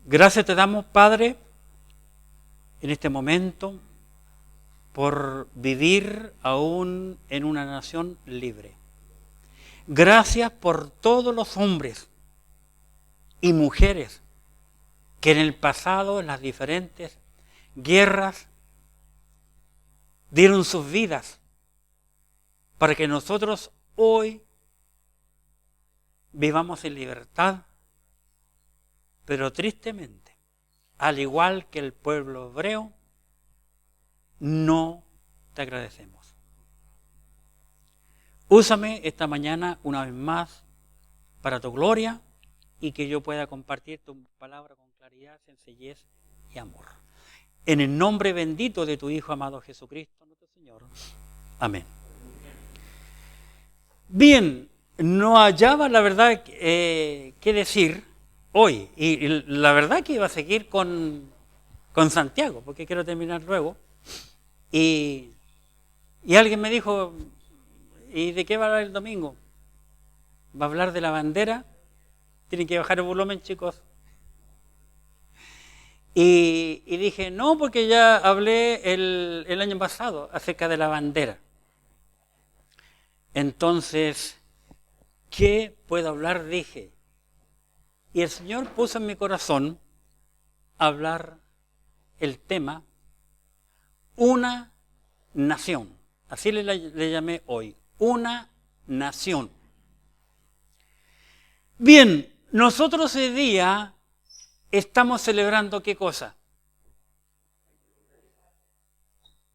Gracias te damos, Padre, en este momento, por vivir aún en una nación libre. Gracias por todos los hombres y mujeres que en el pasado, en las diferentes guerras, dieron sus vidas para que nosotros hoy vivamos en libertad, pero tristemente, al igual que el pueblo hebreo, no te agradecemos. Úsame esta mañana una vez más para tu gloria y que yo pueda compartir tu palabra con claridad, sencillez y amor. En el nombre bendito de tu Hijo amado Jesucristo, nuestro Señor. Amén. Bien, no hallaba la verdad qué decir hoy. Y la verdad que iba a seguir con Santiago, porque quiero terminar luego. Y alguien me dijo, ¿y de qué va a hablar el domingo? ¿Va a hablar de la bandera? Tienen que bajar el volumen, chicos. Y dije, no, porque ya hablé el año pasado acerca de la bandera. Entonces, ¿qué puedo hablar? Dije. Y el Señor puso en mi corazón hablar el tema una nación. Así le llamé hoy, una nación. Bien, nosotros hoy día estamos celebrando ¿qué cosa?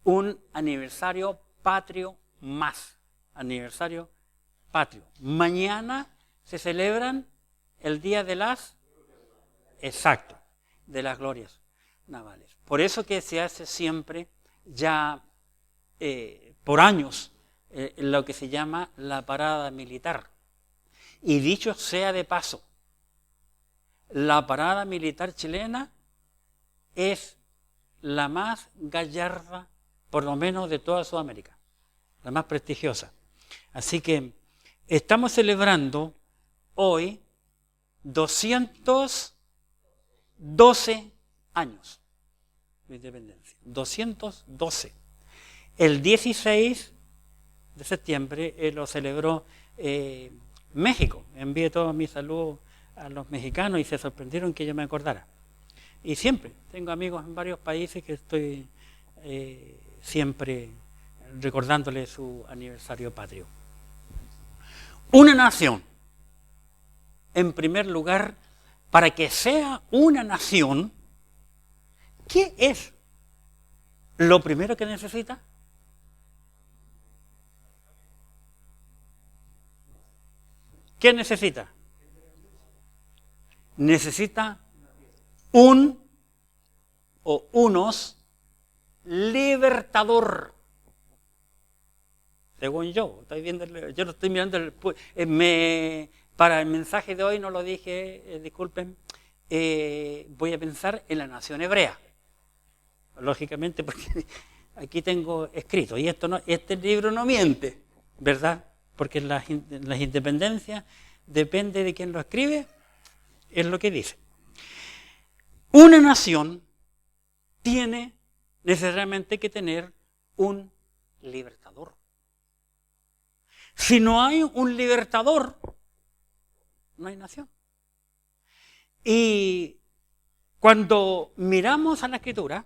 Un aniversario patrio más. Aniversario patrio. Mañana se celebran el día de las, exacto, de las glorias navales. Por eso que se hace siempre ya por años lo que se llama la parada militar. Y dicho sea de paso, la parada militar chilena es la más gallarda, por lo menos de toda Sudamérica, la más prestigiosa. Así que estamos celebrando hoy 212 años de independencia. 212. El 16 de septiembre lo celebró México. Envié todo mi saludo a los mexicanos y se sorprendieron que yo me acordara. Y siempre, tengo amigos en varios países que estoy siempre recordándole su aniversario patrio. Una nación, en primer lugar, para que sea una nación, ¿qué es lo primero que necesita? ¿Qué necesita? Necesita un o unos libertador. Según yo, estoy viendo, yo lo estoy mirando, para el mensaje de hoy no lo dije, disculpen, voy a pensar en la nación hebrea. Lógicamente, porque aquí tengo escrito, y este libro no miente, ¿verdad? Porque las independencias, depende de quién lo escribe, es lo que dice. Una nación tiene necesariamente que tener un libertador. Si no hay un libertador, no hay nación. Y cuando miramos a la Escritura,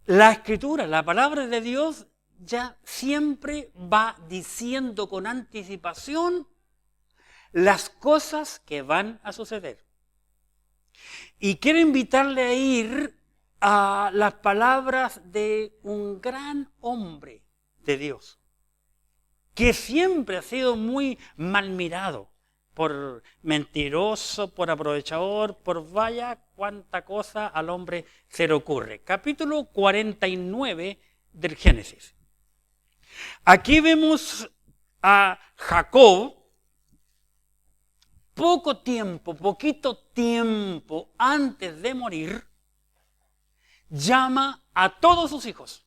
la palabra de Dios, ya siempre va diciendo con anticipación las cosas que van a suceder. Y quiero invitarle a ir a las palabras de un gran hombre de Dios, que siempre ha sido muy mal mirado, por mentiroso, por aprovechador, por vaya cuánta cosa al hombre se le ocurre. Capítulo 49 del Génesis. Aquí vemos a Jacob, poquito tiempo antes de morir, llama a todos sus hijos.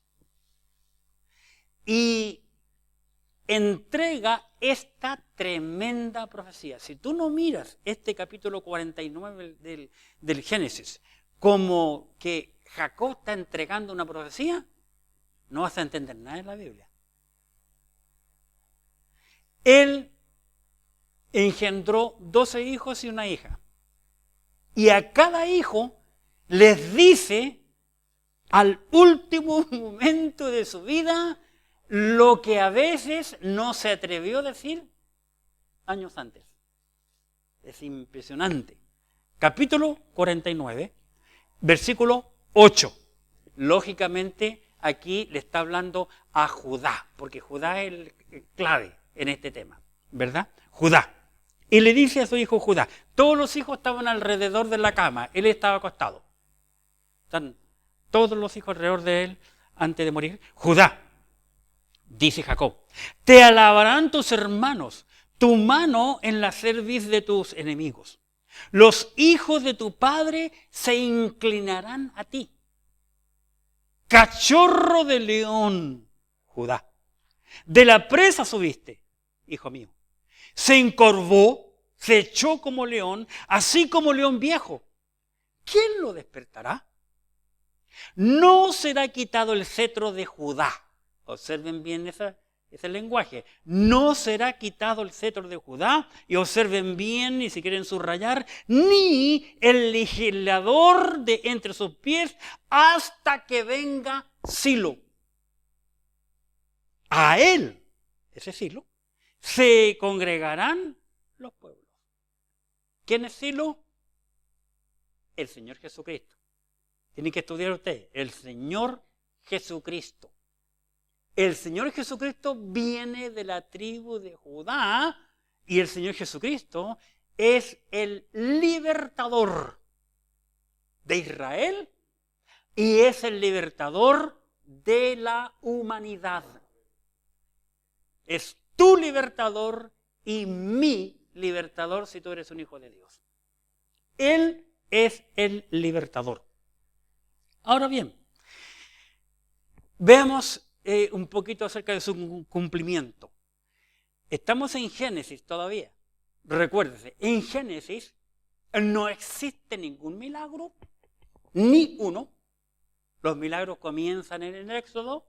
Y entrega esta tremenda profecía. Si tú no miras este capítulo 49 del Génesis como que Jacob está entregando una profecía, no vas a entender nada en la Biblia. Él engendró 12 hijos y una hija. Y a cada hijo les dice al último momento de su vida lo que a veces no se atrevió a decir años antes. Es impresionante. Capítulo 49, versículo 8. Lógicamente aquí le está hablando a Judá, porque Judá es el clave en este tema, ¿verdad? Judá. Y le dice a su hijo Judá, todos los hijos estaban alrededor de la cama, él estaba acostado. Están todos los hijos alrededor de él antes de morir. Judá, dice Jacob, te alabarán tus hermanos, tu mano en la cerviz de tus enemigos. Los hijos de tu padre se inclinarán a ti. Cachorro de león, Judá, de la presa subiste, hijo mío. Se encorvó, se echó como león, así como león viejo. ¿Quién lo despertará? No será quitado el cetro de Judá. Observen bien ese lenguaje. No será quitado el cetro de Judá. Y observen bien, y si quieren subrayar, ni el legislador de entre sus pies hasta que venga Silo. A él, ese Silo, se congregarán los pueblos. ¿Quién es Silo? El Señor Jesucristo. Tienen que estudiar ustedes. El Señor Jesucristo. El Señor Jesucristo viene de la tribu de Judá y el Señor Jesucristo es el libertador de Israel y es el libertador de la humanidad. Es tu libertador y mi libertador si tú eres un hijo de Dios. Él es el libertador. Ahora bien, veamos un poquito acerca de su cumplimiento. Estamos en Génesis todavía. Recuérdese, en Génesis no existe ningún milagro, ni uno. Los milagros comienzan en el Éxodo.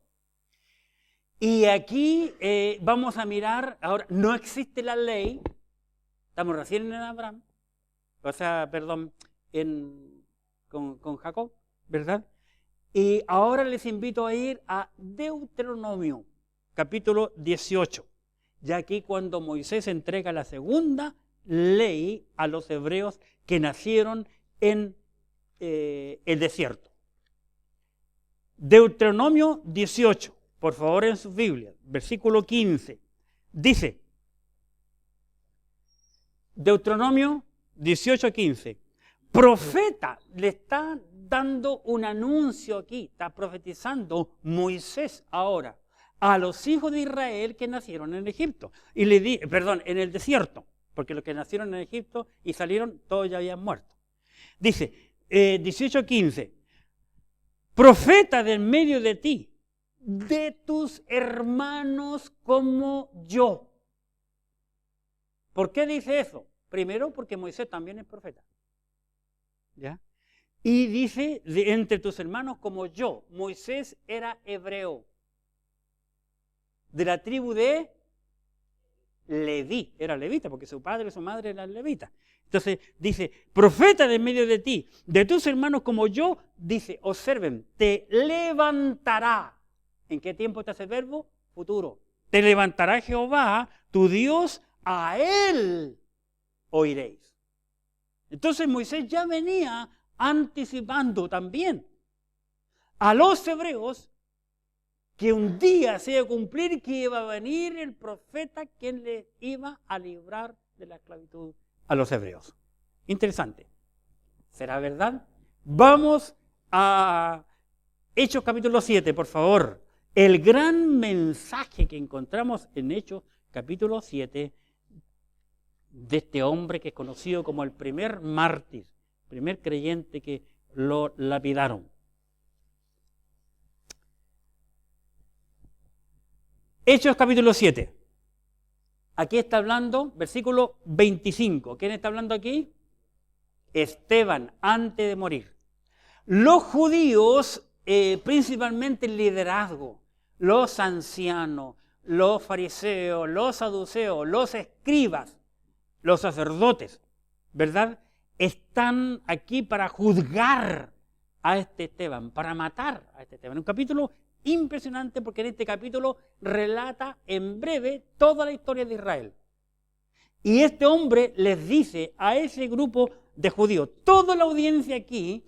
Y aquí vamos a mirar, ahora no existe la ley, estamos recién en Abraham, con Jacob, ¿verdad? Y ahora les invito a ir a Deuteronomio, capítulo 18. Ya aquí cuando Moisés entrega la segunda ley a los hebreos que nacieron en el desierto. Deuteronomio 18, por favor en sus Biblias, versículo 15. Dice, Deuteronomio 18, 15. Profeta, le está dando un anuncio aquí, está profetizando Moisés ahora a los hijos de Israel que nacieron en Egipto. Y en el desierto, porque los que nacieron en Egipto y salieron, todos ya habían muerto. Dice, 18:15, profeta de en medio de ti, de tus hermanos como yo. ¿Por qué dice eso? Primero, porque Moisés también es profeta. ¿Ya? Y dice, entre tus hermanos como yo. Moisés era hebreo, de la tribu de Leví, era levita, porque su padre y su madre eran levitas. Entonces dice, profeta de en medio de ti, de tus hermanos como yo, dice, observen, te levantará. ¿En qué tiempo está ese verbo? Futuro. Te levantará Jehová, tu Dios, a él oiréis. Entonces Moisés ya venía anticipando también a los hebreos que un día se iba a cumplir, que iba a venir el profeta quien les iba a librar de la esclavitud a los hebreos. Interesante. ¿Será verdad? Vamos a Hechos capítulo 7, por favor. El gran mensaje que encontramos en Hechos capítulo 7 de este hombre que es conocido como el primer mártir, primer creyente que lo lapidaron. Hechos capítulo 7, Aquí está hablando, versículo 25. ¿Quién está hablando aquí? Esteban, antes de morir. Los judíos, principalmente el liderazgo, los ancianos, los fariseos, los saduceos, los escribas, los sacerdotes, ¿verdad? Están aquí para juzgar a este Esteban, para matar a este Esteban. Un capítulo impresionante porque en este capítulo relata en breve toda la historia de Israel. Y este hombre les dice a ese grupo de judíos, toda la audiencia aquí,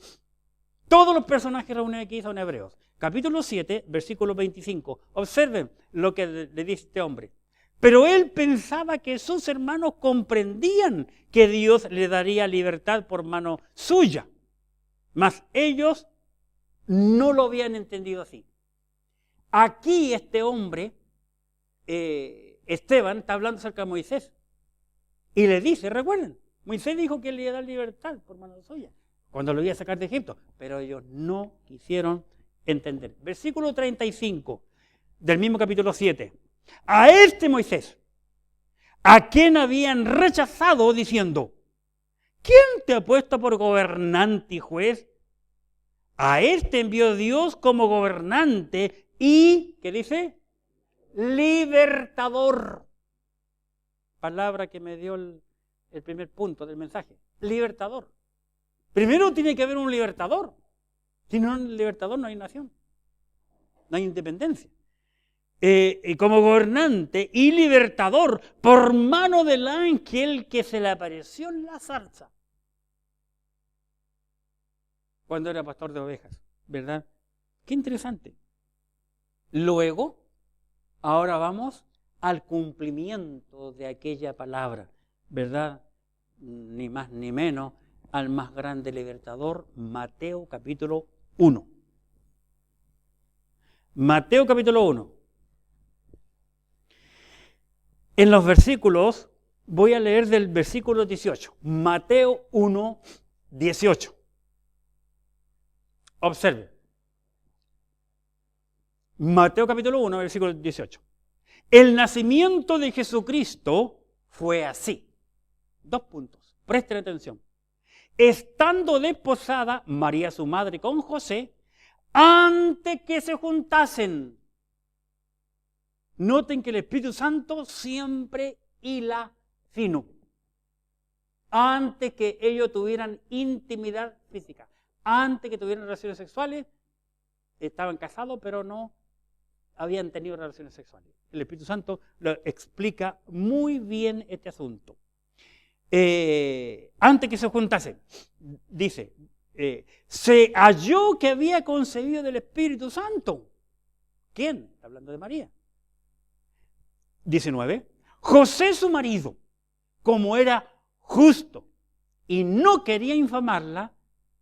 todos los personajes reunidos aquí son hebreos. Capítulo 7, versículo 25. Observen lo que le dice este hombre. Pero él pensaba que sus hermanos comprendían que Dios le daría libertad por mano suya. Mas ellos no lo habían entendido así. Aquí este hombre, Esteban, está hablando acerca de Moisés. Y le dice, recuerden, Moisés dijo que le iba a dar libertad por mano suya, cuando lo iba a sacar de Egipto. Pero ellos no quisieron entender. Versículo 35 del mismo capítulo 7. A este Moisés, a quien habían rechazado diciendo, ¿quién te ha puesto por gobernante y juez? A este envió Dios como gobernante y, ¿qué dice? Libertador. Palabra que me dio el primer punto del mensaje. Libertador. Primero tiene que haber un libertador. Si no hay un libertador no hay nación. No hay independencia. Como gobernante y libertador por mano del ángel que se le apareció en la zarza cuando era pastor de ovejas, ¿verdad? Qué interesante. Luego, ahora vamos al cumplimiento de aquella palabra, ¿verdad? Ni más ni menos, al más grande libertador, Mateo capítulo 1. Mateo capítulo 1. En los versículos, voy a leer del versículo 18. Mateo 1, 18. Observe. Mateo capítulo 1, versículo 18. El nacimiento de Jesucristo fue así. 2 puntos. Presten atención. Estando desposada María su madre con José, antes que se juntasen. Noten que el Espíritu Santo siempre hila fino. Antes que ellos tuvieran intimidad física, antes que tuvieran relaciones sexuales, estaban casados, pero no habían tenido relaciones sexuales. El Espíritu Santo lo explica muy bien este asunto. Antes que se juntasen, dice, se halló que había concebido del Espíritu Santo. ¿Quién? Está hablando de María. 19. José su marido, como era justo y no quería infamarla,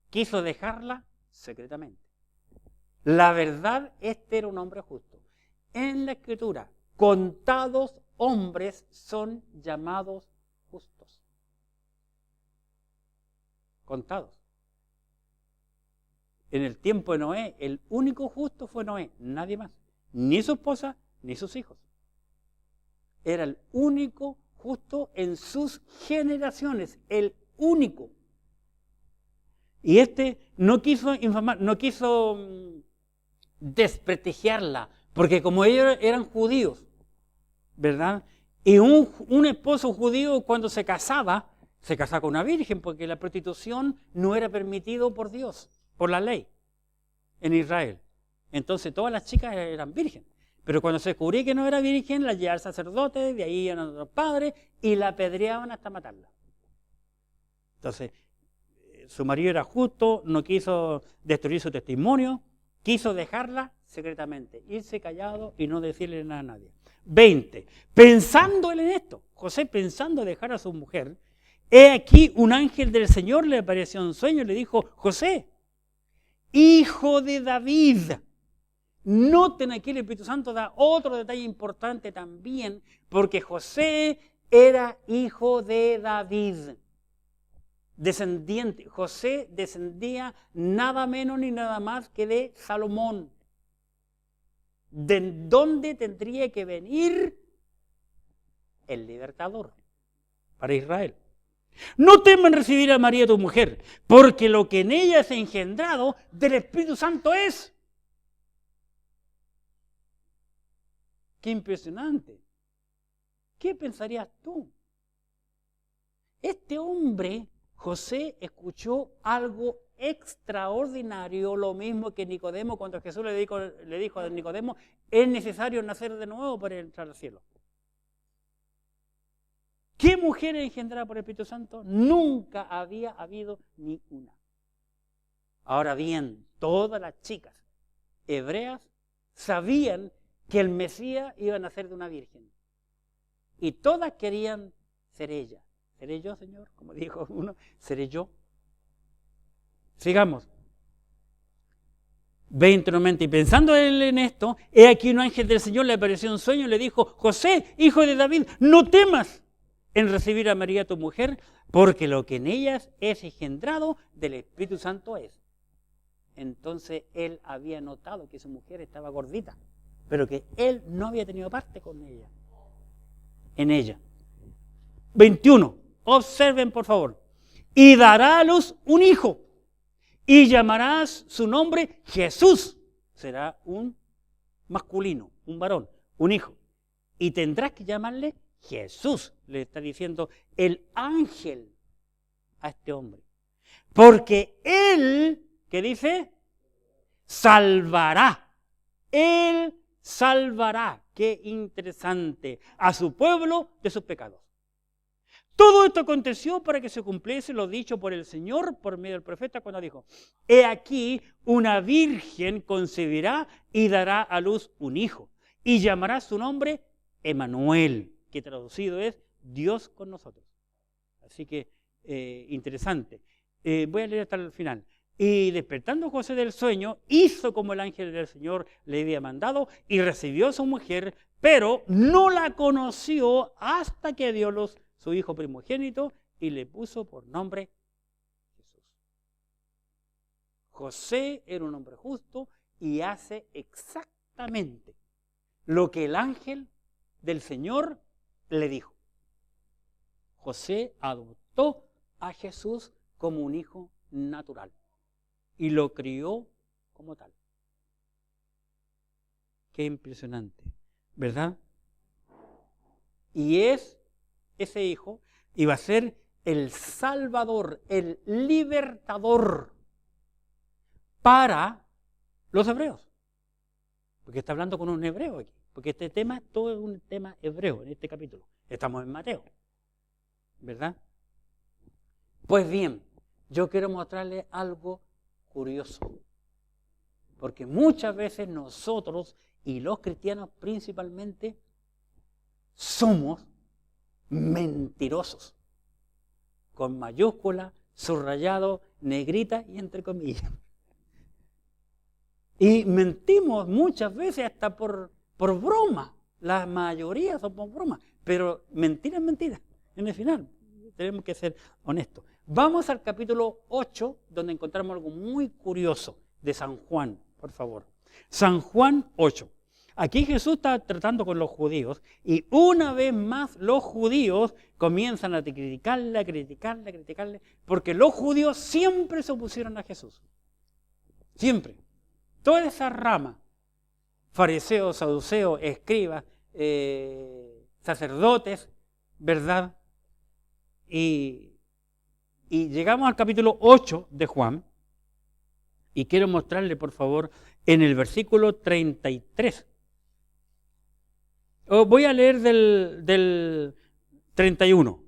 quiso dejarla secretamente. La verdad, este era un hombre justo. En la Escritura, contados hombres son llamados justos. Contados. En el tiempo de Noé, el único justo fue Noé, nadie más. Ni su esposa, ni sus hijos. Era el único justo en sus generaciones, el único. Y este no quiso infamar, no quiso desprestigiarla, porque como ellos eran judíos, ¿verdad? Y un esposo judío cuando se casaba con una virgen, porque la prostitución no era permitido por Dios, por la ley, en Israel. Entonces todas las chicas eran vírgenes. Pero cuando se descubría que no era virgen, la llevaban al sacerdote, de ahí iban a los padres y la apedreaban hasta matarla. Entonces, su marido era justo, no quiso destruir su testimonio, quiso dejarla secretamente, irse callado y no decirle nada a nadie. 20. Pensando él en esto, José pensando dejar a su mujer, he aquí un ángel del Señor le apareció en un sueño y le dijo, José, hijo de David. Noten aquí el Espíritu Santo da otro detalle importante también, porque José era hijo de David, descendiente. José descendía nada menos ni nada más que de Salomón. ¿De dónde tendría que venir el libertador para Israel. No teman recibir a María tu mujer, porque lo que en ella es engendrado del Espíritu Santo es. ¡Qué impresionante! ¿Qué pensarías tú? Este hombre, José, escuchó algo extraordinario, lo mismo que Nicodemo, cuando Jesús le dijo a Nicodemo, es necesario nacer de nuevo para entrar al cielo. ¿Qué mujer engendrada por el Espíritu Santo? Nunca había habido ni una. Ahora bien, todas las chicas hebreas sabían que el Mesías iba a nacer de una virgen. Y todas querían ser ella. ¿Seré yo, Señor? Como dijo uno, ¿seré yo? Sigamos. 20:90. Y pensando él en esto, he aquí un ángel del Señor le apareció en un sueño y le dijo, José, hijo de David, no temas en recibir a María tu mujer, porque lo que en ellas es engendrado del Espíritu Santo es. Entonces él había notado que su mujer estaba gordita, pero que él no había tenido parte con ella, en ella. 21. Observen, por favor. Y dará a luz un hijo, y llamarás su nombre Jesús. Será un masculino, un varón, un hijo. Y tendrás que llamarle Jesús, le está diciendo el ángel a este hombre. Porque él, ¿qué dice? Salvará. Él salvará. Qué interesante. A su pueblo de sus pecados. Todo esto aconteció para que se cumpliese lo dicho por el Señor por medio del profeta cuando dijo, he aquí una virgen concebirá y dará a luz un hijo y llamará su nombre Emmanuel, que traducido es Dios con nosotros. Así que interesante. Voy a leer hasta el final. Y despertando José del sueño, hizo como el ángel del Señor le había mandado y recibió a su mujer, pero no la conoció hasta que dio luz su hijo primogénito y le puso por nombre Jesús. José era un hombre justo y hace exactamente lo que el ángel del Señor le dijo. José adoptó a Jesús como un hijo natural y lo crió como tal. Qué impresionante, ¿verdad? Y ese hijo iba a ser el salvador, el libertador para los hebreos. Porque está hablando con un hebreo aquí. Porque este tema, todo es un tema hebreo en este capítulo. Estamos en Mateo, ¿verdad? Pues bien, yo quiero mostrarles algo curioso. Porque muchas veces nosotros, y los cristianos principalmente, somos mentirosos. Con mayúscula, subrayado, negrita y entre comillas. Y mentimos muchas veces hasta por broma. La mayoría son por broma. Pero mentira es mentira. En el final, tenemos que ser honestos. Vamos al capítulo 8, donde encontramos algo muy curioso de San Juan, por favor. San Juan 8. Aquí Jesús está tratando con los judíos y una vez más los judíos comienzan a criticarle, porque los judíos siempre se opusieron a Jesús. Siempre. Toda esa rama, fariseos, saduceos, escribas, sacerdotes, ¿verdad? Y llegamos al capítulo 8 de Juan y quiero mostrarle, por favor, en el versículo 33. Voy a leer del 31.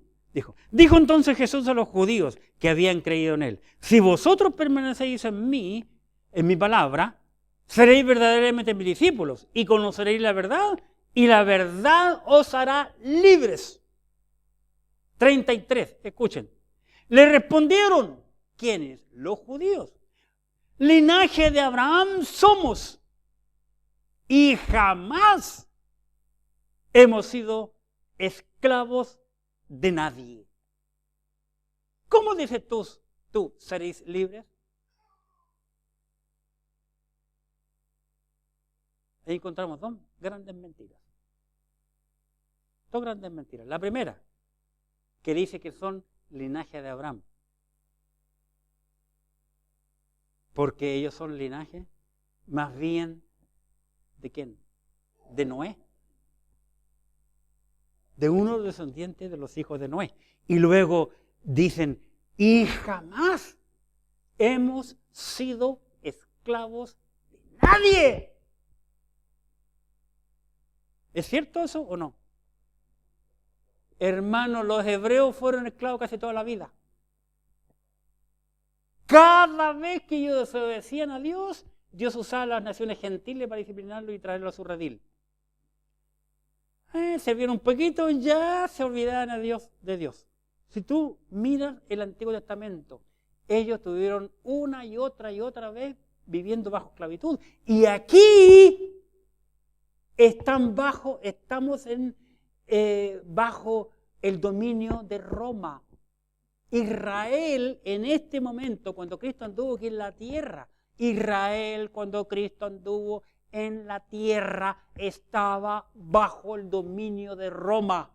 Dijo entonces Jesús a los judíos que habían creído en él, si vosotros permanecéis en mí, en mi palabra, seréis verdaderamente mis discípulos y conoceréis la verdad y la verdad os hará libres. 33, escuchen. Le respondieron, ¿quiénes? Los judíos. Linaje de Abraham somos y jamás hemos sido esclavos de nadie. ¿Cómo dices tú seréis libres? Ahí encontramos dos grandes mentiras. Dos grandes mentiras. La primera, que dice que son linaje de Abraham. Porque ellos son linaje más bien ¿de quién? De Noé. De uno descendiente de los hijos de Noé. Y luego dicen, y jamás hemos sido esclavos de nadie. ¿Es cierto eso o no? Hermanos, los hebreos fueron esclavos casi toda la vida. Cada vez que ellos desobedecían a Dios, Dios usaba a las naciones gentiles para disciplinarlo y traerlo a su redil. Servieron un poquito y ya se olvidaban de Dios. Si tú miras el Antiguo Testamento, ellos estuvieron una y otra vez viviendo bajo esclavitud. Y aquí estamos bajo el dominio de Roma. Israel en este momento, cuando Cristo anduvo aquí en la tierra, Israel cuando Cristo anduvo en la tierra estaba bajo el dominio de Roma.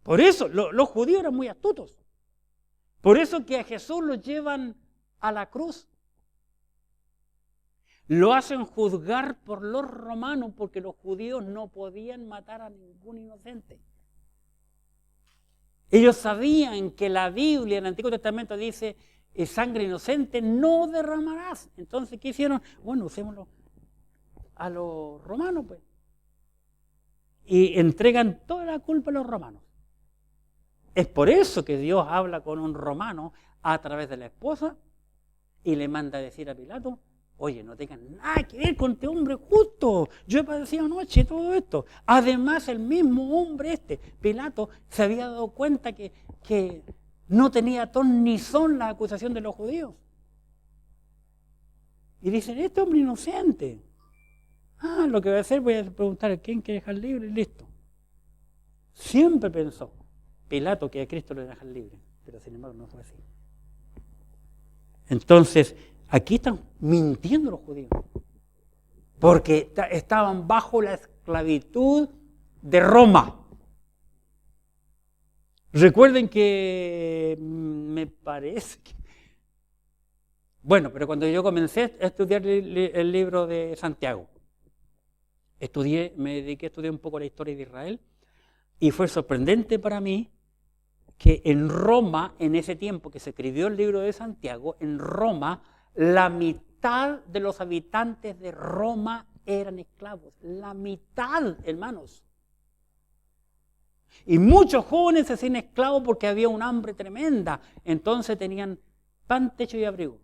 Por eso los judíos eran muy astutos. Por eso que a Jesús lo llevan a la cruz. Lo hacen juzgar por los romanos porque los judíos no podían matar a ningún inocente. Ellos sabían que la Biblia en el Antiguo Testamento dice sangre inocente no derramarás. Entonces, ¿qué hicieron? Bueno, usémoslo a los romanos, pues. Y entregan toda la culpa a los romanos. Es por eso que Dios habla con un romano a través de la esposa y le manda a decir a Pilato, oye, no tengas nada que ver con este hombre justo. Yo he padecido anoche todo esto. Además, el mismo hombre Pilato, se había dado cuenta que no tenía ton ni son la acusación de los judíos. Y dicen, este hombre inocente. Lo que voy a hacer, voy a preguntar a quién quiere dejar libre y listo. Siempre pensó Pilato que a Cristo le dejan libre, pero sin embargo no fue así. Entonces, aquí están mintiendo los judíos, porque estaban bajo la esclavitud de Roma. Recuerden que me parece que... Bueno, pero cuando yo comencé a estudiar el libro de Santiago, me dediqué a estudiar un poco la historia de Israel, y fue sorprendente para mí que en Roma, en ese tiempo que se escribió el libro de Santiago, en Roma, la mitad de los habitantes de Roma eran esclavos. La mitad, hermanos. Y muchos jóvenes se hacían esclavos porque había un hambre tremenda. Entonces tenían pan, techo y abrigo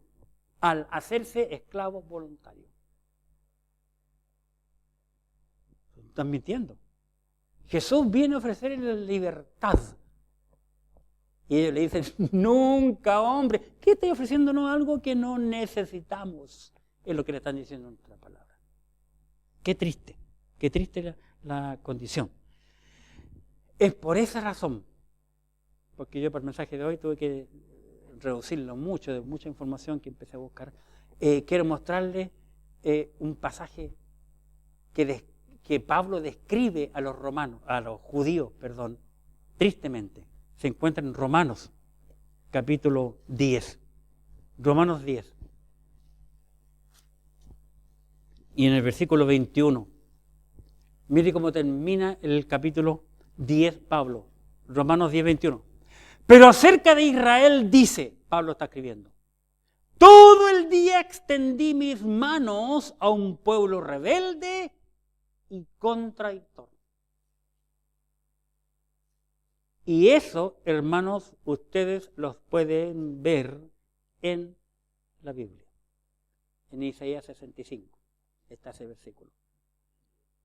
al hacerse esclavos voluntarios. Están mintiendo. Jesús viene a ofrecerles libertad. Y ellos le dicen, nunca, hombre, ¿qué estoy ofreciéndonos algo que no necesitamos? Es lo que le están diciendo en otra palabra. Qué triste la condición. Es por esa razón, porque yo para el mensaje de hoy tuve que reducirlo mucho, de mucha información que empecé a buscar. Quiero mostrarles un pasaje que Pablo describe a los judíos, tristemente. Se encuentra en Romanos, capítulo 10. Romanos 10. Y en el versículo 21. Mire cómo termina el capítulo 10, Pablo. Romanos 10, 21. Pero acerca de Israel dice, Pablo está escribiendo, todo el día extendí mis manos a un pueblo rebelde y contradictor. Y eso, hermanos, ustedes los pueden ver en la Biblia. En Isaías 65 está ese versículo.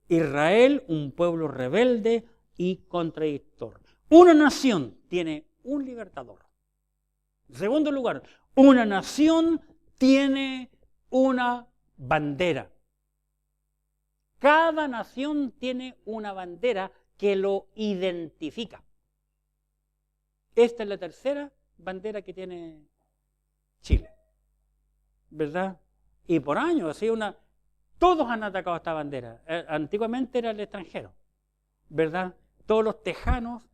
Israel, un pueblo rebelde y contradictor. Una nación tiene un libertador. En segundo lugar, una nación tiene una bandera. Cada nación tiene una bandera que lo identifica. Esta es la tercera bandera que tiene Chile, ¿verdad? Y por años, todos han atacado esta bandera. Antiguamente era el extranjero. ¿verdad? Todos los tejanos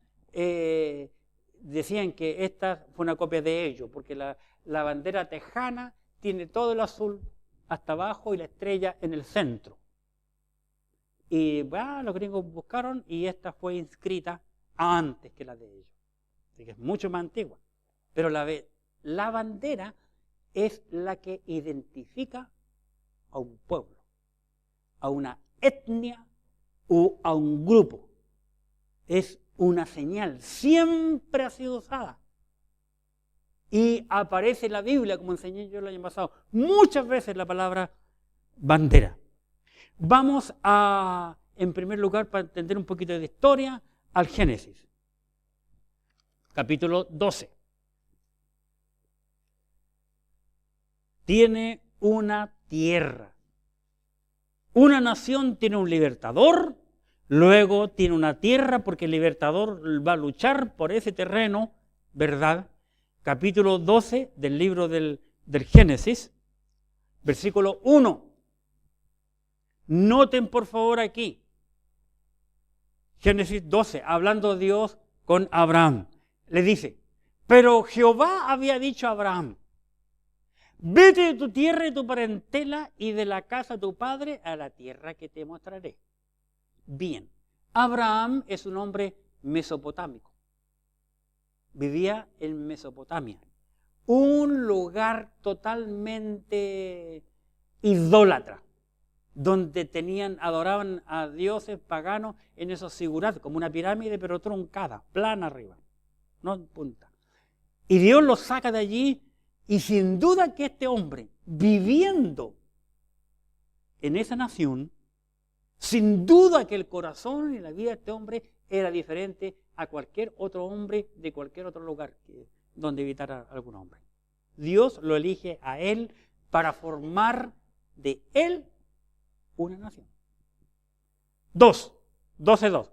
decían que esta fue una copia de ellos, porque la bandera tejana tiene todo el azul hasta abajo y la estrella en el centro. Y los gringos buscaron y esta fue inscrita antes que la de ellos. Así que es mucho más antigua. Pero la bandera es la que identifica a un pueblo, a una etnia o a un grupo. Es una señal, siempre ha sido usada. Y aparece en la Biblia, como enseñé yo el año pasado, muchas veces la palabra bandera. Vamos a, en primer lugar, para entender un poquito de historia, al Génesis, capítulo 12. Tiene una tierra. Una nación tiene un libertador, luego tiene una tierra porque el libertador va a luchar por ese terreno, ¿verdad? Capítulo 12 del libro del Génesis, versículo 1. Noten por favor aquí, Génesis 12, hablando Dios con Abraham. Le dice, pero Jehová había dicho a Abraham, vete de tu tierra y tu parentela y de la casa de tu padre a la tierra que te mostraré. Bien, Abraham es un hombre mesopotámico. Vivía en Mesopotamia, un lugar totalmente idólatra, donde adoraban a dioses paganos en esos zigurat, como una pirámide pero truncada, plana arriba, no en punta. Y Dios los saca de allí y sin duda que este hombre, viviendo en esa nación, sin duda que el corazón y la vida de este hombre era diferente a cualquier otro hombre de cualquier otro lugar donde habitara algún hombre. Dios lo elige a él para formar de él una nación. 12:2.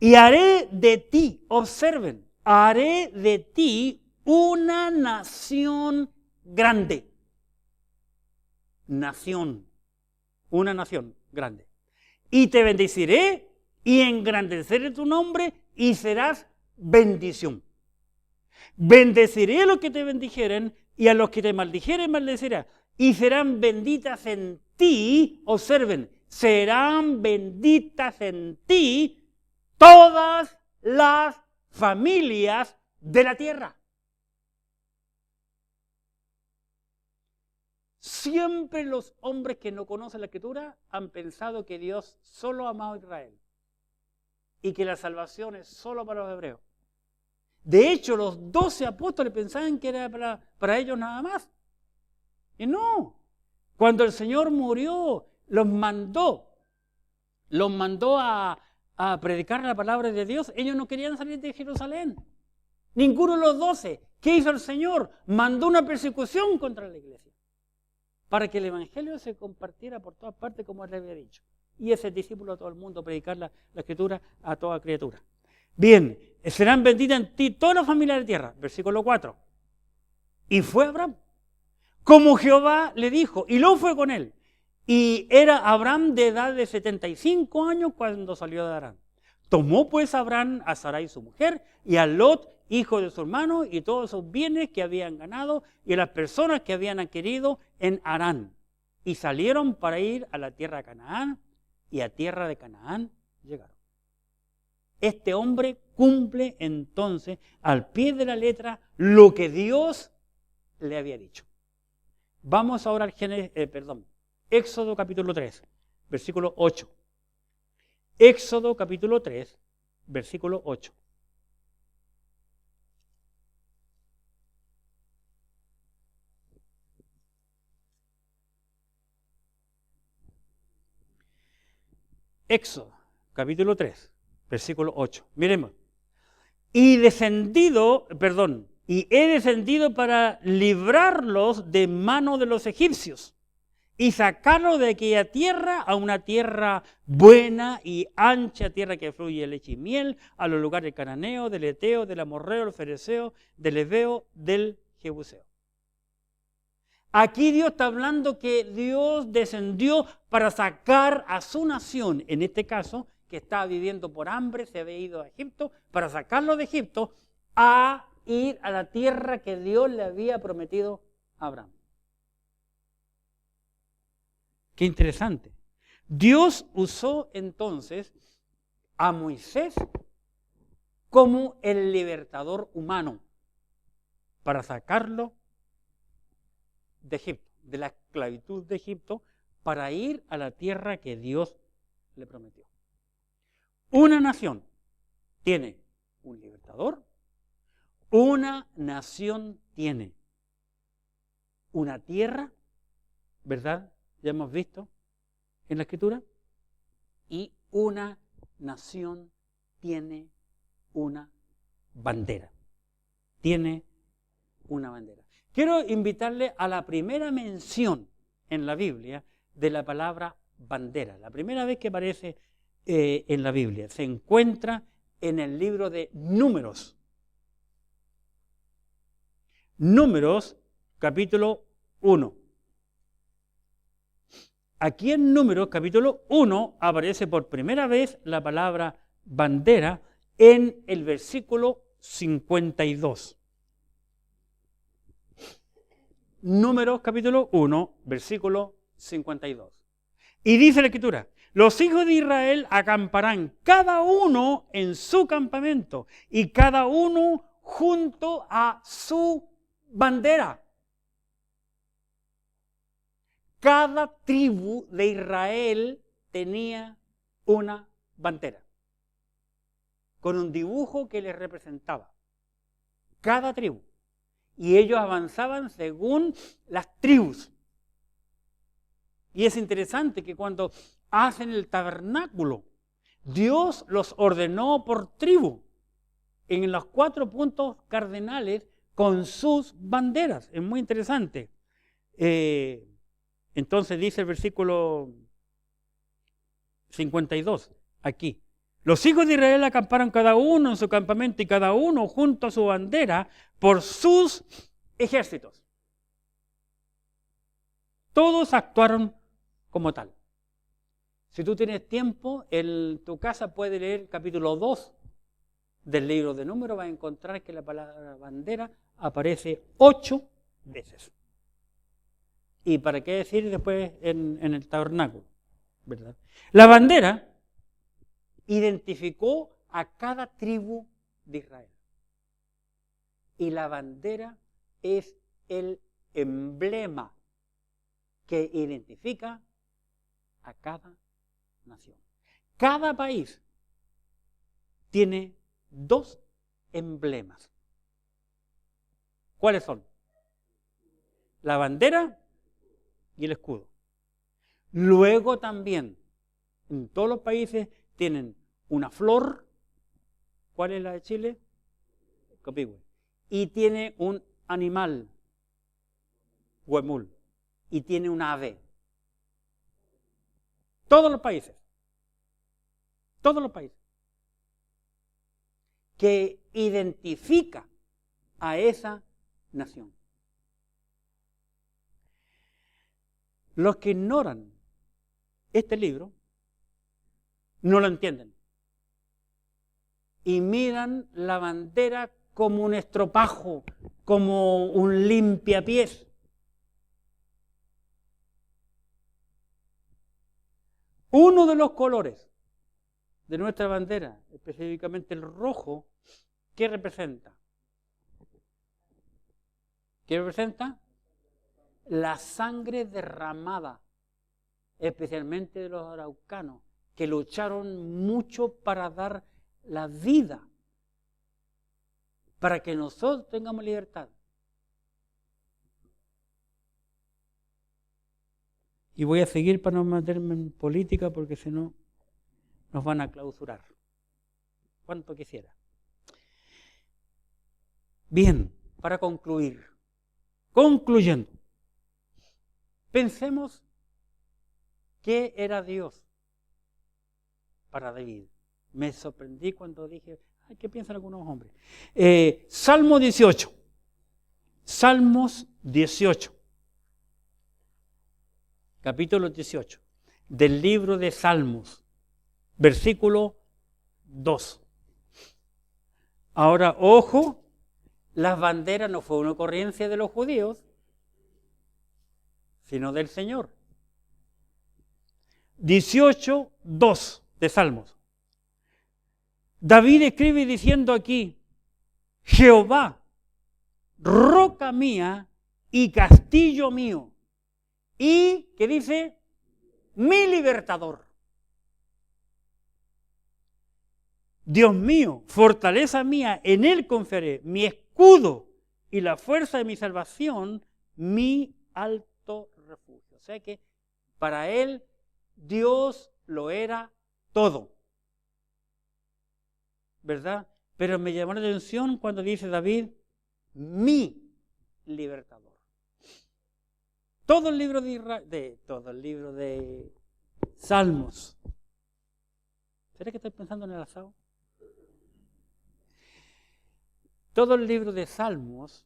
Y haré de ti, observen, haré de ti una nación grande. Nación, una nación grande. Y te bendeciré y engrandeceré tu nombre y serás bendición. Bendeciré a los que te bendijeren y a los que te maldijeren maldeciré. Y serán benditas en ti, observen, serán benditas en ti todas las familias de la tierra. Siempre los hombres que no conocen la Escritura han pensado que Dios solo amaba a Israel y que la salvación es solo para los hebreos. De hecho, los 12 apóstoles pensaban que era para ellos nada más. Y no, cuando el Señor murió, los mandó a predicar la palabra de Dios. Ellos no querían salir de Jerusalén. Ninguno de los 12. ¿Qué hizo el Señor? Mandó una persecución contra la iglesia para que el evangelio se compartiera por todas partes como él le había dicho. Y ese discípulo a todo el mundo, predicar la Escritura a toda criatura. Bien, serán benditas en ti todas las familias de la tierra. Versículo 4. Y fue Abraham, como Jehová le dijo, y lo fue con él. Y era Abraham de edad de 75 años cuando salió de Harán. Tomó pues Abraham a Sarai su mujer y a Lot, hijo de su hermano, y todos sus bienes que habían ganado y a las personas que habían adquirido en Harán. Y salieron para ir a la tierra de Canaán, y a tierra de Canaán llegaron. Este hombre cumple entonces al pie de la letra lo que Dios le había dicho. Vamos ahora al Éxodo capítulo 3, versículo 8. Éxodo capítulo 3, versículo 8. Éxodo capítulo 3, versículo 8. Miremos. Y he descendido para librarlos de mano de los egipcios y sacarlos de aquella tierra a una tierra buena y ancha, tierra que fluye leche y miel, a los lugares del cananeo, del eteo, del amorreo, del fereceo, del heveo, del jebuseo. Aquí Dios está hablando que Dios descendió para sacar a su nación, en este caso, que estaba viviendo por hambre, se había ido a Egipto, para sacarlo de Egipto, a ir a la tierra que Dios le había prometido a Abraham. Qué interesante. Dios usó entonces a Moisés como el libertador humano para sacarlo de Egipto, de la esclavitud de Egipto, para ir a la tierra que Dios le prometió. Una nación tiene un libertador, una nación tiene una tierra, ¿verdad? Ya hemos visto en la Escritura, y una nación tiene una bandera. Tiene una bandera. Quiero invitarle a la primera mención en la Biblia de la palabra bandera. La primera vez que aparece en la Biblia se encuentra en el libro de Números. Números, capítulo 1. Aquí en Números, capítulo 1, aparece por primera vez la palabra bandera en el versículo 52. Números, capítulo 1, versículo 52. Y dice la Escritura: los hijos de Israel acamparán cada uno en su campamento y cada uno junto a su bandera. Cada tribu de Israel tenía una bandera, con un dibujo que les representaba. Cada tribu. Y ellos avanzaban según las tribus. Y es interesante que cuando hacen el tabernáculo, Dios los ordenó por tribu, en los 4 puntos cardinales con sus banderas. Es muy interesante. Entonces dice el versículo 52, aquí: los hijos de Israel acamparon cada uno en su campamento y cada uno junto a su bandera por sus ejércitos. Todos actuaron como tal. Si tú tienes tiempo, en tu casa puedes leer el capítulo 2 del libro de Números, vas a encontrar que la palabra bandera aparece 8 veces. Y para qué decir después en el tabernáculo, ¿verdad? La bandera identificó a cada tribu de Israel. Y la bandera es el emblema que identifica a cada nación. Cada país tiene 2 emblemas. ¿Cuáles son? La bandera y el escudo. Luego también, en todos los países tienen una flor. ¿Cuál es la de Chile? El copihue. Y tiene un animal, huemul. Y tiene un ave. Todos los países. Todos los países. Que identifica a esa nación. Los que ignoran este libro no lo entienden y miran la bandera como un estropajo, como un limpiapiés. Uno de los colores de nuestra bandera, específicamente el rojo, ¿qué representa? ¿Qué representa? La sangre derramada, especialmente de los araucanos, que lucharon mucho para dar la vida, para que nosotros tengamos libertad. Y voy a seguir para no meterme en política, porque si no nos van a clausurar. ¿Cuánto quisiera? Bien, para concluir, concluyendo, pensemos qué era Dios para David. Me sorprendí cuando dije, ay, ¿qué piensan algunos hombres? Salmo 18. Salmos 18. Capítulo 18. Del libro de Salmos. versículo 2. Ahora, ojo, las banderas no fue una ocurrencia de los judíos, sino del Señor. 18:2 de Salmos. David escribe diciendo aquí, Jehová, roca mía y castillo mío, y, ¿qué dice? Mi libertador. Dios mío, fortaleza mía, en Él confiaré, mi escudo y la fuerza de mi salvación, mi alto refugio. O sea que para él Dios lo era todo, ¿verdad? Pero me llamó la atención cuando dice David, mi libertador. Todo el libro de Salmos. ¿Será que estoy pensando en el asado? Todo el libro de Salmos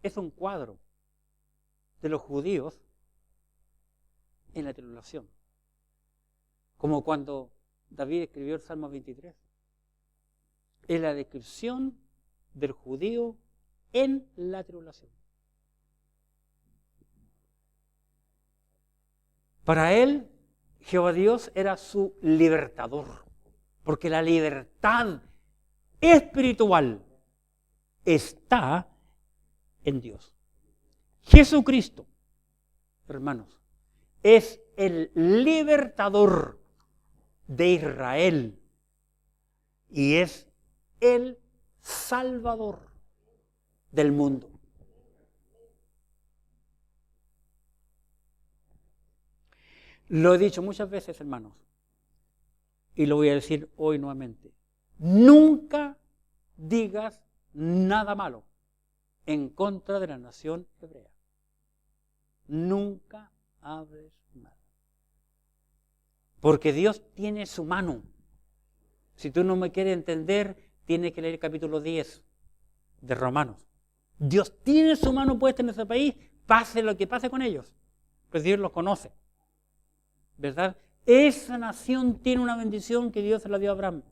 es un cuadro de los judíos en la tribulación. Como cuando David escribió el Salmo 23. Es la descripción del judío en la tribulación. Para él, Jehová Dios era su libertador, porque la libertad espiritual está en Dios. Jesucristo, hermanos, es el libertador de Israel y es el salvador del mundo. Lo he dicho muchas veces, hermanos, y lo voy a decir hoy nuevamente. Nunca digas nada malo en contra de la nación hebrea. Nunca hables mal. Porque Dios tiene su mano. Si tú no me quieres entender, tienes que leer el capítulo 10 de Romanos. Dios tiene su mano puesta en ese país, pase lo que pase con ellos. Pues Dios los conoce. ¿Verdad? Esa nación tiene una bendición que Dios se la dio a Abraham.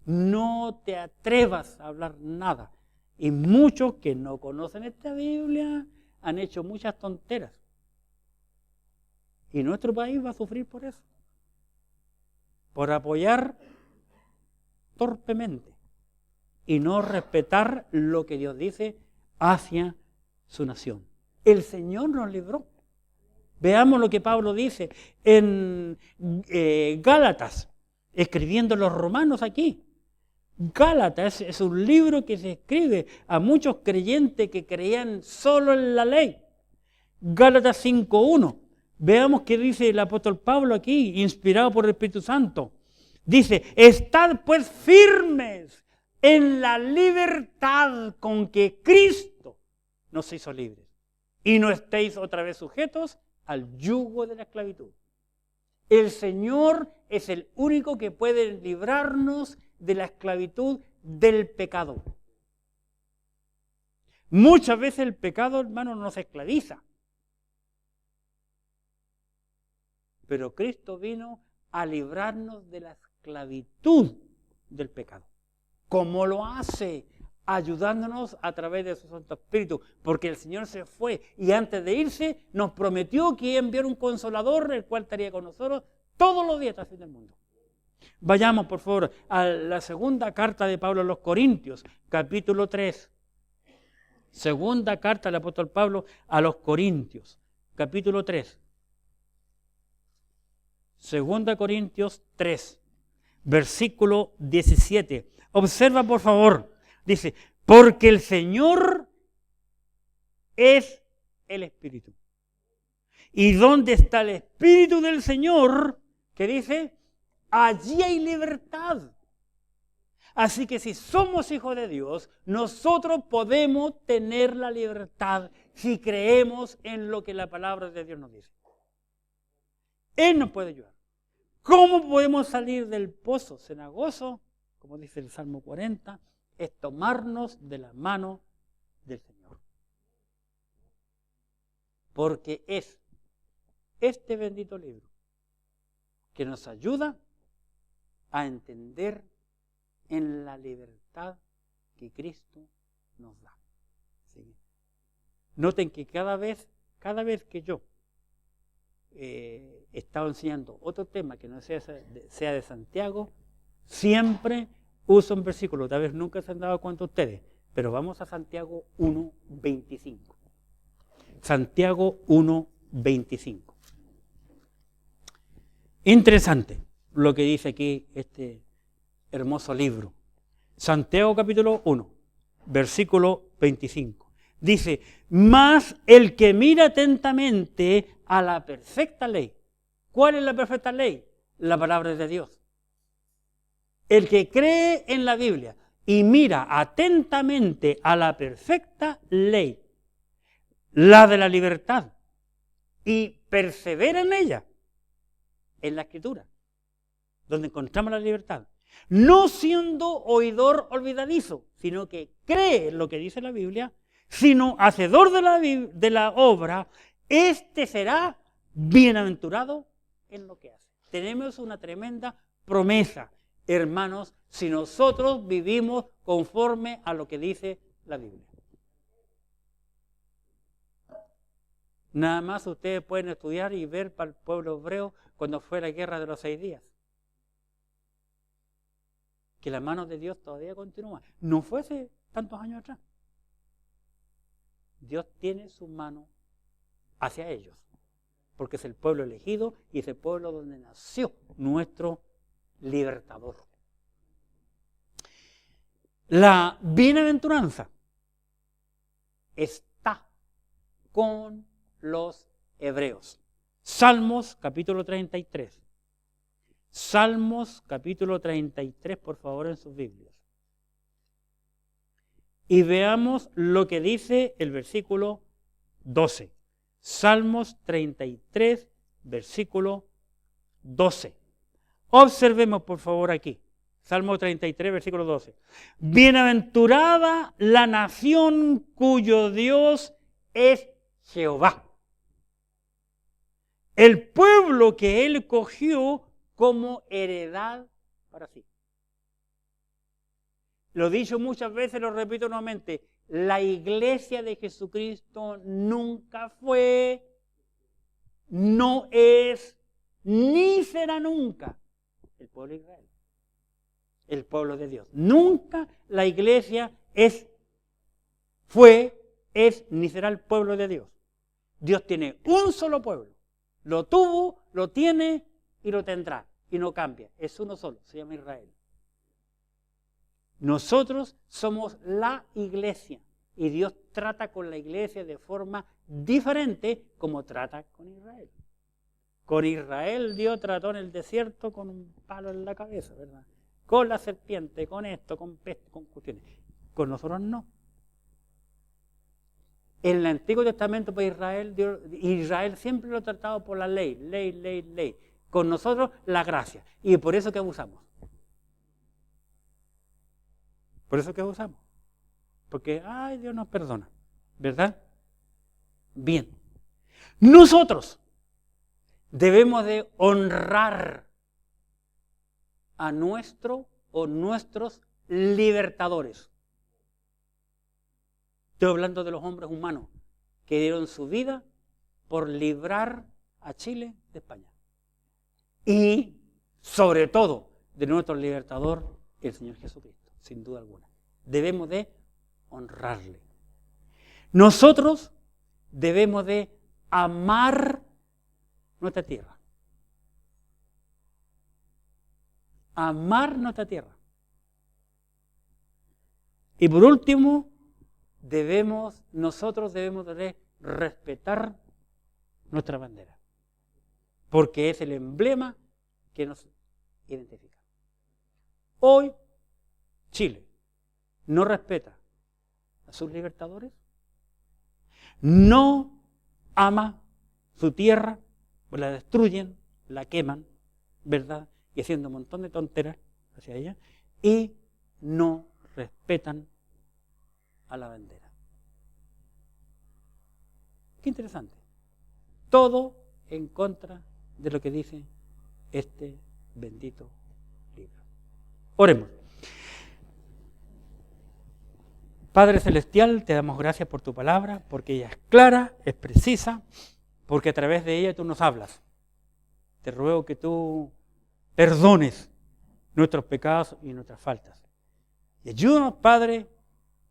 No te atrevas a hablar nada. Y muchos que no conocen esta Biblia han hecho muchas tonteras. Y nuestro país va a sufrir por eso. Por apoyar torpemente y no respetar lo que Dios dice hacia su nación. El Señor nos libró. Veamos lo que Pablo dice en Gálatas, escribiendo los romanos aquí. Gálatas es un libro que se escribe a muchos creyentes que creían solo en la ley. Gálatas 5:1. Veamos qué dice el apóstol Pablo aquí, inspirado por el Espíritu Santo. Dice, estad pues firmes en la libertad con que Cristo nos hizo libres. Y no estéis otra vez sujetos al yugo de la esclavitud. El Señor es el único que puede librarnos de la esclavitud del pecado. Muchas veces el pecado, hermano, nos esclaviza. Pero Cristo vino a librarnos de la esclavitud del pecado. ¿Cómo lo hace? Ayudándonos a través de su Santo Espíritu, porque el Señor se fue y antes de irse nos prometió que iba a enviar un consolador, el cual estaría con nosotros todos los días hasta el fin del mundo. Vayamos, por favor, a la segunda carta de Pablo a los Corintios, capítulo 3. Segunda carta del apóstol Pablo a los Corintios, capítulo 3. Segunda Corintios 3, versículo 17. Observa, por favor. Dice, porque el Señor es el Espíritu. ¿Y dónde está el Espíritu del Señor? ¿Qué dice? Allí hay libertad. Así que si somos hijos de Dios, nosotros podemos tener la libertad si creemos en lo que la palabra de Dios nos dice. Él nos puede ayudar. ¿Cómo podemos salir del pozo cenagoso? Como dice el Salmo 40, es tomarnos de la mano del Señor. Porque es este bendito libro que nos ayuda a entender en la libertad que Cristo nos da. ¿Sí? Noten que cada vez que yo he estado enseñando otro tema que no sea de Santiago, siempre uso un versículo. Tal vez nunca se han dado cuenta ustedes, pero vamos a Santiago 1:25. Santiago 1:25. Interesante lo que dice aquí este hermoso libro. Santiago capítulo 1, versículo 25. Dice, mas el que mira atentamente a la perfecta ley. ¿Cuál es la perfecta ley? La palabra de Dios. El que cree en la Biblia y mira atentamente a la perfecta ley, la de la libertad, y persevera en ella, en la Escritura, donde encontramos la libertad, no siendo oidor olvidadizo, sino que cree en lo que dice la Biblia, sino hacedor de la obra, éste será bienaventurado en lo que hace. Tenemos una tremenda promesa, hermanos, si nosotros vivimos conforme a lo que dice la Biblia. Nada más ustedes pueden estudiar y ver para el pueblo hebreo cuando fue la guerra de los 6 días. Que la mano de Dios todavía continúa. No fue hace tantos años atrás. Dios tiene su mano hacia ellos, porque es el pueblo elegido y es el pueblo donde nació nuestro libertador. La bienaventuranza está con los hebreos. Salmos capítulo 33. Salmos capítulo 33, por favor, en sus Biblias. Y veamos lo que dice el versículo 12. Salmos 33, versículo 12. Observemos, por favor, aquí. Salmo 33, versículo 12. Bienaventurada la nación cuyo Dios es Jehová. El pueblo que él cogió como heredad para sí. Lo he dicho muchas veces, lo repito nuevamente, la iglesia de Jesucristo nunca fue, no es, ni será nunca el pueblo de Israel, el pueblo de Dios. Nunca la iglesia ni será el pueblo de Dios. Dios tiene un solo pueblo, lo tuvo, lo tiene y lo tendrá, y no cambia, es uno solo, se llama Israel. Nosotros somos la iglesia y Dios trata con la iglesia de forma diferente como trata con Israel. Con Israel Dios trató en el desierto con un palo en la cabeza, ¿verdad? Con la serpiente, con esto, con peste, con cuestiones. Con nosotros no. En el Antiguo Testamento para Israel siempre lo ha tratado por la ley. Con nosotros la gracia. Y por eso que abusamos. Por eso que abusamos. Porque, Dios nos perdona. ¿Verdad? Bien. Nosotros debemos de honrar a nuestros libertadores. Estoy hablando de los hombres humanos que dieron su vida por librar a Chile de España. Y, sobre todo, de nuestro libertador, el Señor Jesucristo. Sin duda alguna. Debemos de honrarle. Nosotros debemos de amar nuestra tierra. Amar nuestra tierra. Y por último, nosotros debemos de respetar nuestra bandera. Porque es el emblema que nos identifica. Hoy, Chile no respeta a sus libertadores, no ama su tierra, pues la destruyen, la queman, ¿verdad? Y haciendo un montón de tonteras hacia ella, y no respetan a la bandera. Qué interesante. Todo en contra de lo que dice este bendito libro. Oremos. Padre Celestial, te damos gracias por tu palabra, porque ella es clara, es precisa, porque a través de ella tú nos hablas. Te ruego que tú perdones nuestros pecados y nuestras faltas. Y ayúdanos, Padre,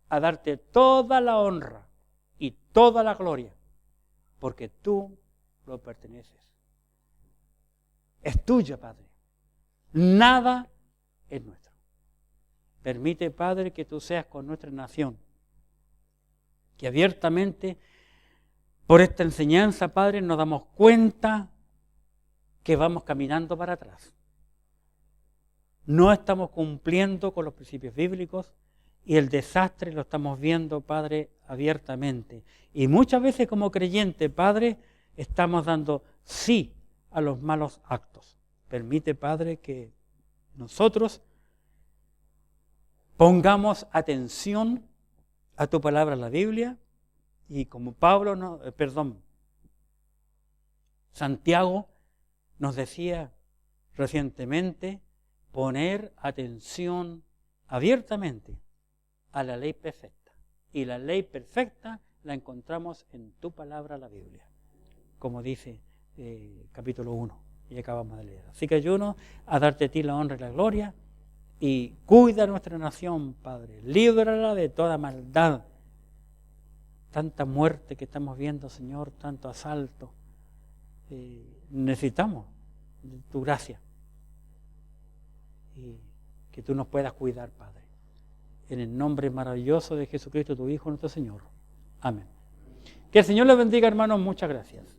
a darte toda la honra y toda la gloria, porque tú lo perteneces. Es tuya, Padre. Nada es nuestro. Permite, Padre, que tú seas con nuestra nación, que abiertamente, por esta enseñanza, Padre, nos damos cuenta que vamos caminando para atrás. No estamos cumpliendo con los principios bíblicos y el desastre lo estamos viendo, Padre, abiertamente. Y muchas veces como creyentes, Padre, estamos dando sí a los malos actos. Permite, Padre, que nosotros pongamos atención a tu palabra en la Biblia y como Santiago nos decía recientemente, poner atención abiertamente a la ley perfecta. Y la ley perfecta la encontramos en tu palabra, la Biblia, como dice capítulo 1, y acabamos de leer. Así que ayuno a darte a ti la honra y la gloria, y cuida a nuestra nación, Padre, líbrala de toda maldad, tanta muerte que estamos viendo, Señor, tanto asalto. Necesitamos tu gracia y que tú nos puedas cuidar, Padre. En el nombre maravilloso de Jesucristo, tu Hijo, nuestro Señor. Amén. Que el Señor les bendiga, hermanos. Muchas gracias.